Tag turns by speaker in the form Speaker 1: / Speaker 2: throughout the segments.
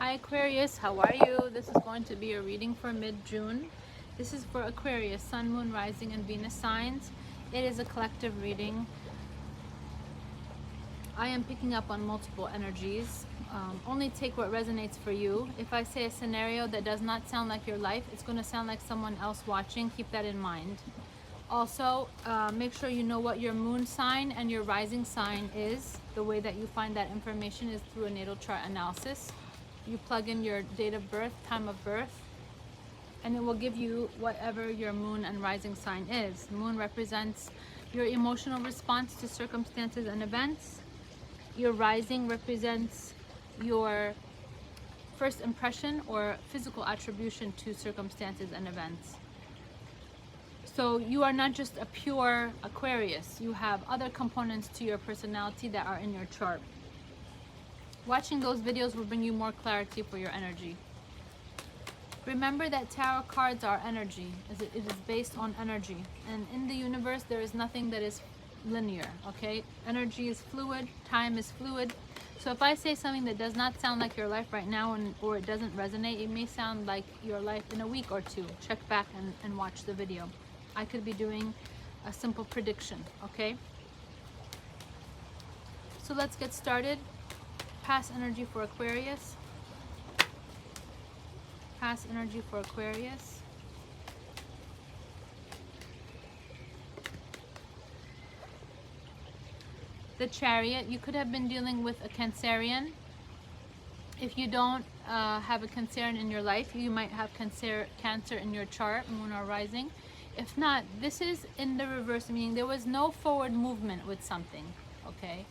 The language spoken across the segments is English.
Speaker 1: Hi Aquarius, how are you? This is going to be a reading for mid-June. This is for Aquarius, Sun, Moon, Rising, and Venus signs. It is a collective reading. I am picking up on multiple energies. Only take what resonates for you. If I say a scenario that does not sound like your life, it's going to sound like someone else watching. Keep that in mind. Also, make sure you know what your moon sign and your rising sign is. The way that you find that information is through a natal chart analysis. You plug in your date of birth, time of birth, and it will give you whatever your moon and rising sign is. Moon represents your emotional response to circumstances and events. Your rising represents your first impression or physical attribution to circumstances and events. So you are not just a pure Aquarius. You have other components to your personality that are in your chart. Watching those videos will bring you more clarity for your energy. Remember that tarot cards are energy. It is based on energy. And in the universe, there is nothing that is linear, okay? Energy is fluid, time is fluid. So if I say something that does not sound like your life right now or it doesn't resonate, it may sound like your life in a week or two. Check back and watch the video. I could be doing a simple prediction, okay? So let's get started. Past energy for Aquarius. Past energy for Aquarius. The Chariot. You could have been dealing with a Cancerian. If you don't have a Cancerian in your life, you might have Cancer in your chart, Moon or Rising. If not, this is in the reverse, meaning there was no forward movement with something, okay?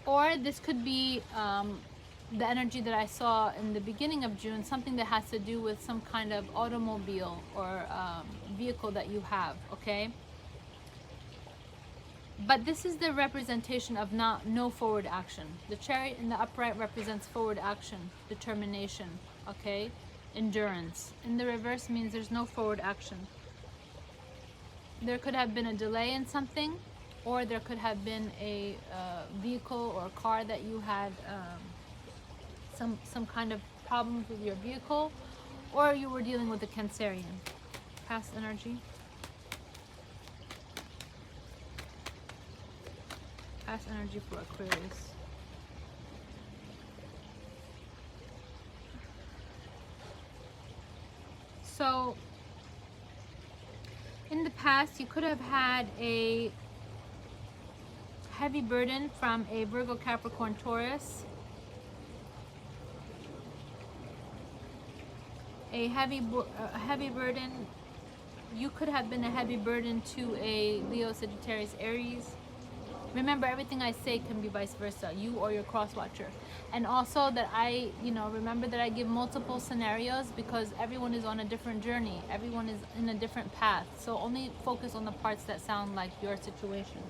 Speaker 1: Or this could be the energy that I saw in the beginning of June, something that has to do with some kind of automobile or vehicle that you have, okay? But this is the representation of no forward action. The Chariot in the upright represents forward action, determination, okay? Endurance. In the reverse means there's no forward action. There could have been a delay in something, or there could have been a vehicle or car that you had some kind of problems with your vehicle, or you were dealing with a Cancerian. Past energy. Past energy for Aquarius. So, in the past, you could have had a heavy burden from a Virgo, Capricorn, Taurus. A heavy burden. You could have been a heavy burden to a Leo, Sagittarius, Aries. Remember, everything I say can be vice versa, you or your cross watcher. And also that remember that I give multiple scenarios because everyone is on a different journey. Everyone is in a different path. So only focus on the parts that sound like your situation.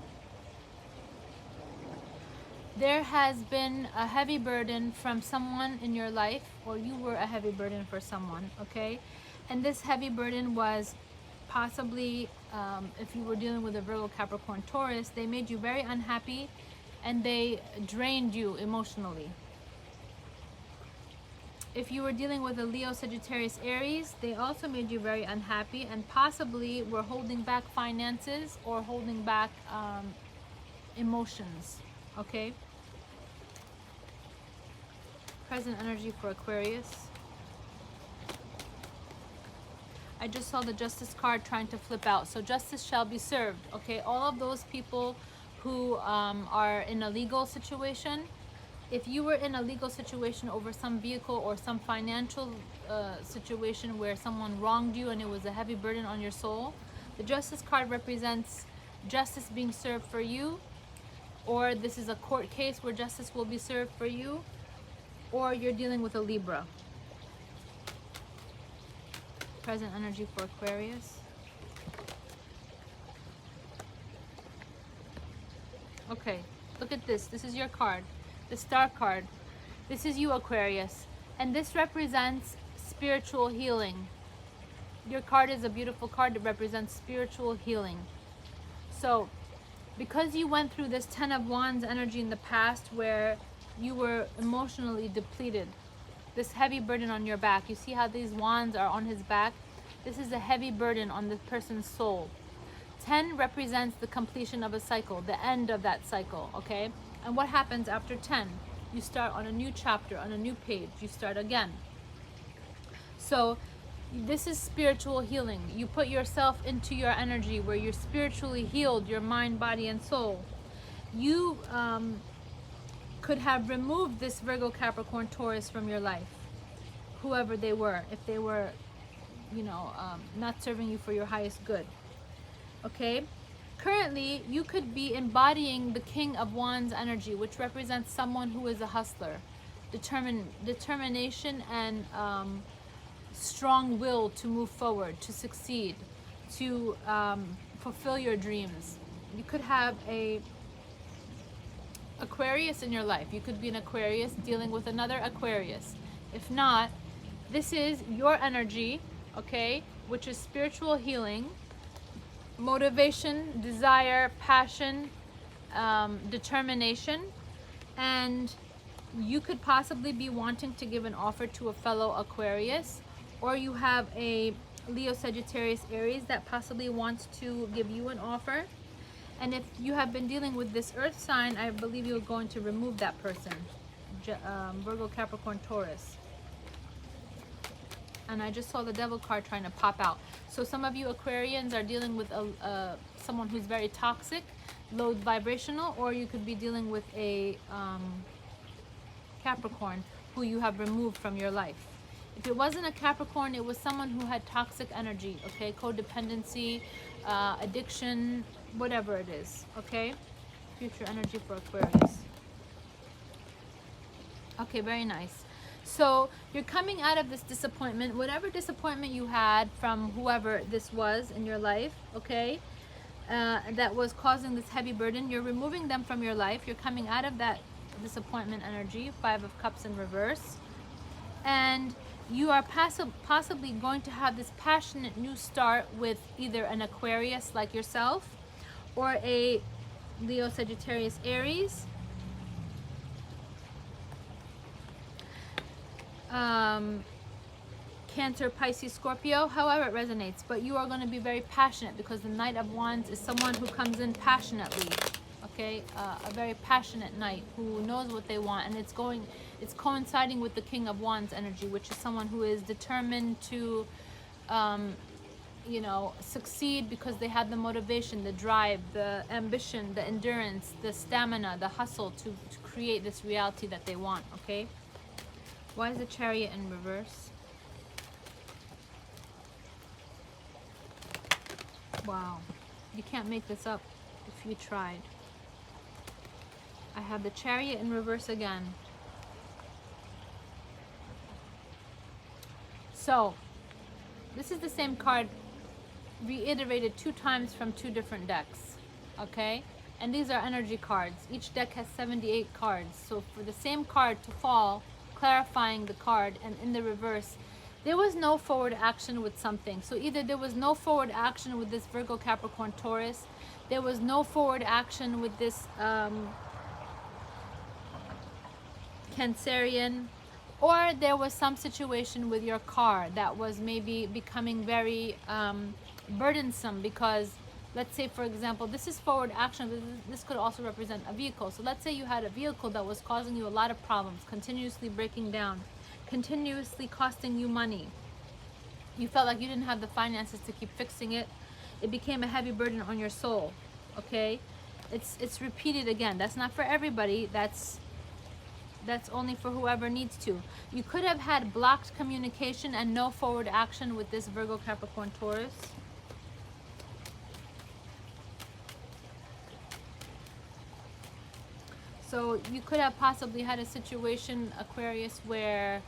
Speaker 1: There has been a heavy burden from someone in your life, or you were a heavy burden for someone, okay? And this heavy burden was possibly, if you were dealing with a Virgo, Capricorn, Taurus, they made you very unhappy and they drained you emotionally. If you were dealing with a Leo, Sagittarius, Aries, they also made you very unhappy and possibly were holding back finances or holding back emotions, okay? Present energy for Aquarius. I just saw the Justice card trying to flip out. So justice shall be served, okay? All of those people who are in a legal situation, if you were in a legal situation over some vehicle or some financial situation where someone wronged you and it was a heavy burden on your soul, the Justice card represents justice being served for you, or this is a court case where justice will be served for you, or you're dealing with a Libra. Present energy for Aquarius. Okay, look at this. This is your card, the Star card. This is you, Aquarius. And this represents spiritual healing. Your card is a beautiful card that represents spiritual healing. So, because you went through this 10 of Wands energy in the past where you were emotionally depleted, this heavy burden on your back. You see how these wands are on his back? This is a heavy burden on the person's soul. 10 represents the completion of a cycle, the end of that cycle, okay? And what happens after 10? You start on a new chapter, on a new page. You start again. So this is spiritual healing. You put yourself into your energy where you're spiritually healed, your mind, body, and soul. You could have removed this Virgo, Capricorn, Taurus from your life, whoever they were, if they were, you know, not serving you for your highest good. Okay? Currently, you could be embodying the King of Wands energy, which represents someone who is a hustler, determination and strong will to move forward, to succeed, to fulfill your dreams. You could have a Aquarius in your life. You could be an Aquarius dealing with another Aquarius. If not, this is your energy, okay, which is spiritual healing, motivation, desire, passion, determination, and you could possibly be wanting to give an offer to a fellow Aquarius, or you have a Leo, Sagittarius, Aries that possibly wants to give you an offer. And if you have been dealing with this earth sign, I believe you're going to remove that person, Virgo, Capricorn, Taurus. And I just saw the devil card trying to pop out. So some of you Aquarians are dealing with someone who's very toxic, low vibrational, or you could be dealing with a Capricorn who you have removed from your life. If it wasn't a Capricorn, it was someone who had toxic energy, okay? Codependency, addiction, whatever it is, okay? Future energy for Aquarius. Okay, very nice. So you're coming out of this disappointment, whatever disappointment you had from whoever this was in your life, okay, that was causing this heavy burden. You're removing them from your life. You're coming out of that disappointment energy, 5 of Cups in reverse. And you are possibly going to have this passionate new start with either an Aquarius like yourself or a Leo, Sagittarius, Aries. Cancer, Pisces, Scorpio, however it resonates, but you are going to be very passionate because the Knight of Wands is someone who comes in passionately, okay, a very passionate knight who knows what they want, and it's coinciding with the King of Wands energy, which is someone who is determined to you know, succeed because they have the motivation, the drive, the ambition, the endurance, the stamina, the hustle to create this reality that they want, okay? Why is the Chariot in reverse? Wow. You can't make this up if you tried. I have the Chariot in reverse again. So, this is the same card reiterated 2 times from 2 different decks, okay? And these are energy cards. Each deck has 78 cards. So for the same card to fall, clarifying the card, and in the reverse, there was no forward action with something. So either there was no forward action with this Virgo, Capricorn, Taurus, there was no forward action with this Cancerian, or there was some situation with your car that was maybe becoming very burdensome because, let's say, for example, this is forward action, but this could also represent a vehicle. So let's say you had a vehicle that was causing you a lot of problems, continuously breaking down, continuously costing you money. You felt like you didn't have the finances to keep fixing it. It became a heavy burden on your soul, okay? It's repeated again. That's not for everybody. That's only for whoever needs to. You could have had blocked communication and no forward action with this Virgo, Capricorn, Taurus. So you could have possibly had a situation, Aquarius, where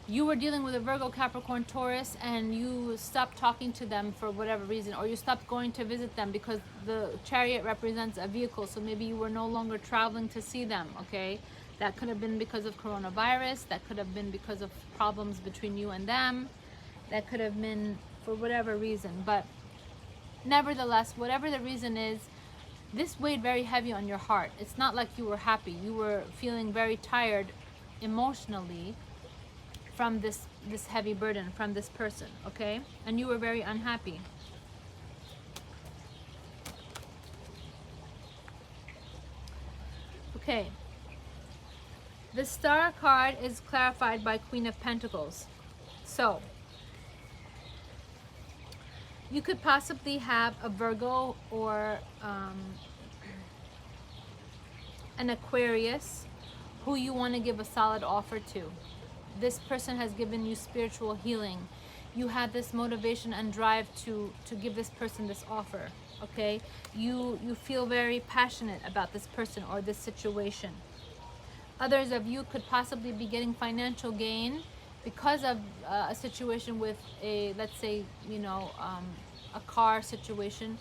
Speaker 1: you were dealing with a Virgo, Capricorn, Taurus, and you stopped talking to them for whatever reason, or you stopped going to visit them because the Chariot represents a vehicle, so maybe you were no longer traveling to see them, okay? That could have been because of coronavirus, that could have been because of problems between you and them, that could have been for whatever reason. But nevertheless, whatever the reason is, this weighed very heavy on your heart. It's not like you were happy. You were feeling very tired emotionally, from this heavy burden from this person, okay? And you were very unhappy. Okay. The Star card is clarified by Queen of Pentacles. So, you could possibly have a Virgo or an Aquarius who you want to give a solid offer to. This person has given you spiritual healing. You have this motivation and drive to give this person this offer, okay? You feel very passionate about this person or this situation. Others of you could possibly be getting financial gain because of a situation with a, let's say, you know, a car situation.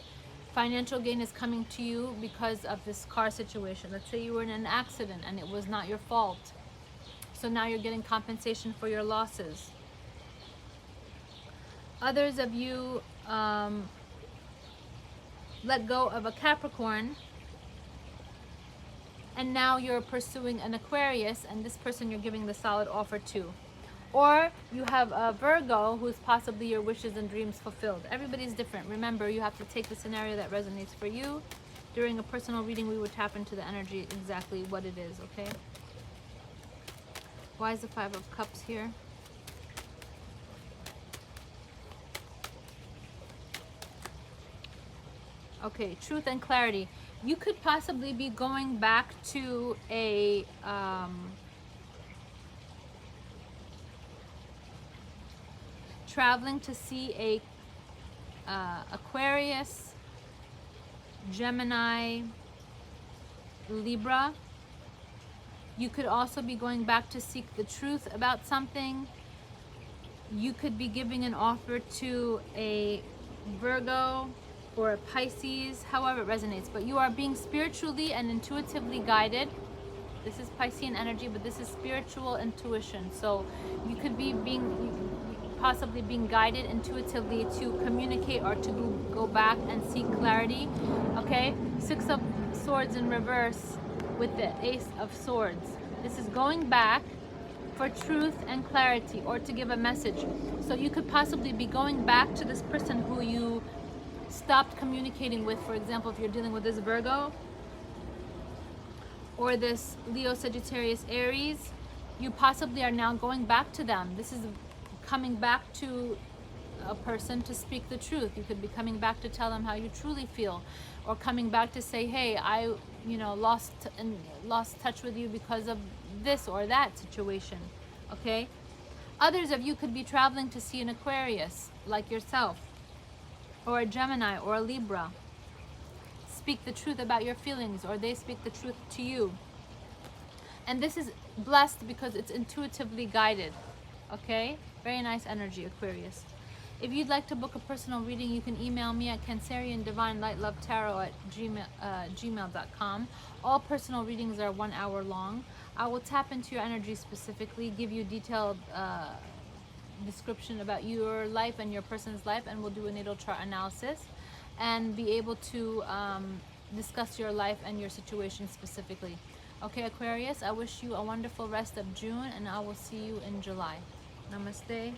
Speaker 1: Financial gain is coming to you because of this car situation. Let's say you were in an accident and it was not your fault. So now you're getting compensation for your losses. Others of you let go of a Capricorn, and now you're pursuing an Aquarius, and this person you're giving the solid offer to. Or you have a Virgo who's possibly your wishes and dreams fulfilled. Everybody's different. Remember, you have to take the scenario that resonates for you. During a personal reading, we would tap into the energy exactly what it is, okay? Why is the Five of Cups here? Okay, truth and clarity. You could possibly be going back to a traveling to see a Aquarius, Gemini, Libra. You could also be going back to seek the truth about something. You could be giving an offer to a Virgo or a Pisces, however it resonates, but you are being spiritually and intuitively guided. This is Piscean energy, but this is spiritual intuition. So you could be possibly being guided intuitively to communicate or to go back and seek clarity, okay? Six of Swords in reverse with the Ace of Swords. This is going back for truth and clarity or to give a message. So you could possibly be going back to this person who you stopped communicating with. For example, if you're dealing with this Virgo or this Leo, Sagittarius, Aries, you possibly are now going back to them. This is coming back to a person to speak the truth. You could be coming back to tell them how you truly feel, or coming back to say, hey, I lost touch with you because of this or that situation, okay? Others of you could be traveling to see an Aquarius like yourself, or a Gemini or a Libra. Speak the truth about your feelings, or they speak the truth to you. And this is blessed because it's intuitively guided, okay? Very nice energy, Aquarius. If you'd like to book a personal reading, you can email me at canceriandivinelightlovetarot@gmail.com. All personal readings are 1 hour long. I will tap into your energy specifically, give you detailed description about your life and your person's life, and we'll do a natal chart analysis and be able to discuss your life and your situation specifically. Okay, Aquarius, I wish you a wonderful rest of June, and I will see you in July. Namaste.